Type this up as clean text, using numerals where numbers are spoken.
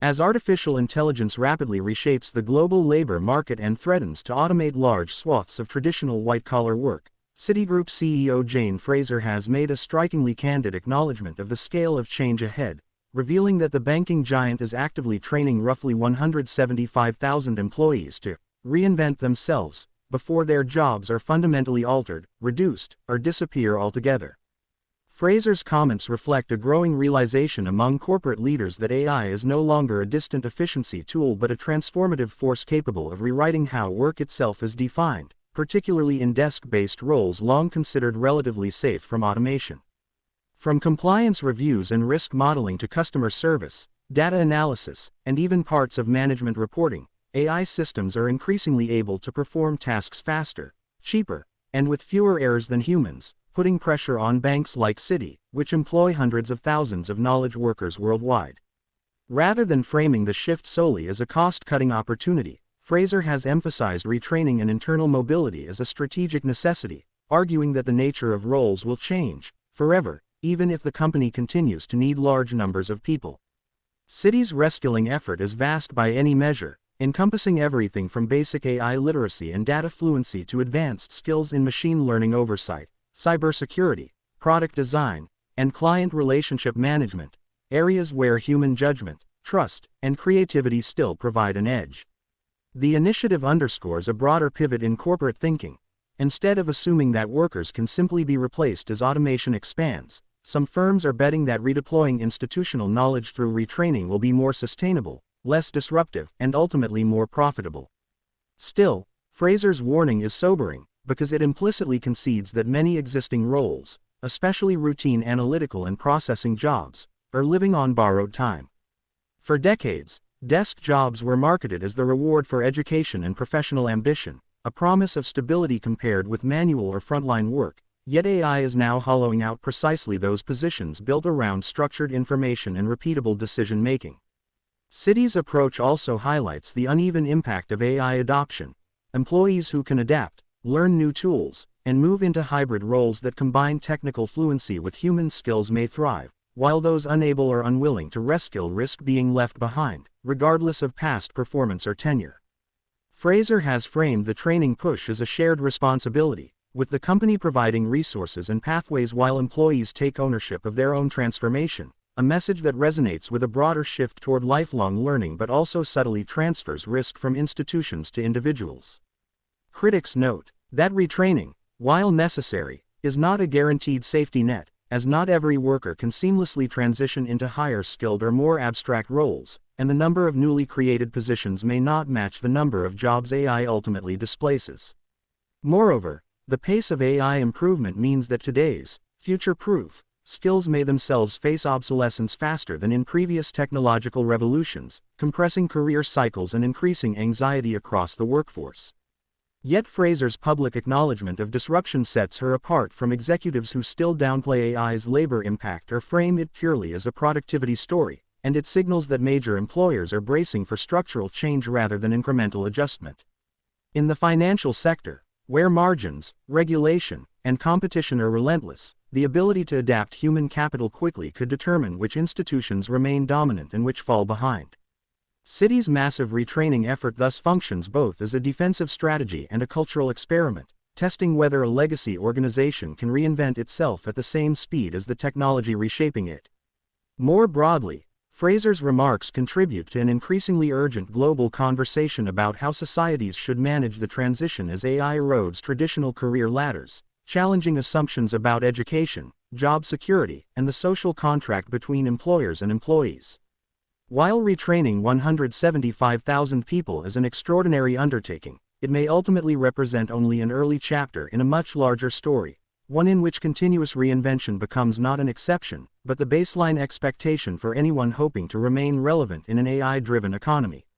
As artificial intelligence rapidly reshapes the global labor market and threatens to automate large swaths of traditional white-collar work, Citigroup CEO Jane Fraser has made a strikingly candid acknowledgment of the scale of change ahead, revealing that the banking giant is actively training roughly 175,000 employees to reinvent themselves before their jobs are fundamentally altered, reduced, or disappear altogether. Fraser's comments reflect a growing realization among corporate leaders that AI is no longer a distant efficiency tool but a transformative force capable of rewriting how work itself is defined, particularly in desk-based roles long considered relatively safe from automation. From compliance reviews and risk modeling to customer service, data analysis, and even parts of management reporting, AI systems are increasingly able to perform tasks faster, cheaper, and with fewer errors than humans, putting pressure on banks like Citi, which employ hundreds of thousands of knowledge workers worldwide. Rather than framing the shift solely as a cost-cutting opportunity, Fraser has emphasized retraining and internal mobility as a strategic necessity, arguing that the nature of roles will change forever, even if the company continues to need large numbers of people. Citi's reskilling effort is vast by any measure, encompassing everything from basic AI literacy and data fluency to advanced skills in machine learning oversight, cybersecurity, product design, and client relationship management, areas where human judgment, trust, and creativity still provide an edge. The initiative underscores a broader pivot in corporate thinking. Instead of assuming that workers can simply be replaced as automation expands, some firms are betting that redeploying institutional knowledge through retraining will be more sustainable, less disruptive, and ultimately more profitable. Still, Fraser's warning is sobering, because it implicitly concedes that many existing roles, especially routine analytical and processing jobs, are living on borrowed time. For decades, desk jobs were marketed as the reward for education and professional ambition, a promise of stability compared with manual or frontline work, yet AI is now hollowing out precisely those positions built around structured information and repeatable decision-making. Citi's approach also highlights the uneven impact of AI adoption. Employees who can adapt, learn new tools, and move into hybrid roles that combine technical fluency with human skills may thrive, while those unable or unwilling to reskill risk being left behind, regardless of past performance or tenure. Fraser has framed the training push as a shared responsibility, with the company providing resources and pathways while employees take ownership of their own transformation, a message that resonates with a broader shift toward lifelong learning but also subtly transfers risk from institutions to individuals. Critics note that retraining, while necessary, is not a guaranteed safety net, as not every worker can seamlessly transition into higher skilled or more abstract roles, and the number of newly created positions may not match the number of jobs AI ultimately displaces. Moreover, the pace of AI improvement means that today's future-proof skills may themselves face obsolescence faster than in previous technological revolutions, compressing career cycles and increasing anxiety across the workforce. Yet Fraser's public acknowledgment of disruption sets her apart from executives who still downplay AI's labor impact or frame it purely as a productivity story, and it signals that major employers are bracing for structural change rather than incremental adjustment. In the financial sector, where margins, regulation, and competition are relentless, the ability to adapt human capital quickly could determine which institutions remain dominant and which fall behind. Citi's massive retraining effort thus functions both as a defensive strategy and a cultural experiment, testing whether a legacy organization can reinvent itself at the same speed as the technology reshaping it. More broadly, Fraser's remarks contribute to an increasingly urgent global conversation about how societies should manage the transition as AI erodes traditional career ladders, challenging assumptions about education, job security, and the social contract between employers and employees. While retraining 175,000 people is an extraordinary undertaking, it may ultimately represent only an early chapter in a much larger story, one in which continuous reinvention becomes not an exception, but the baseline expectation for anyone hoping to remain relevant in an AI-driven economy.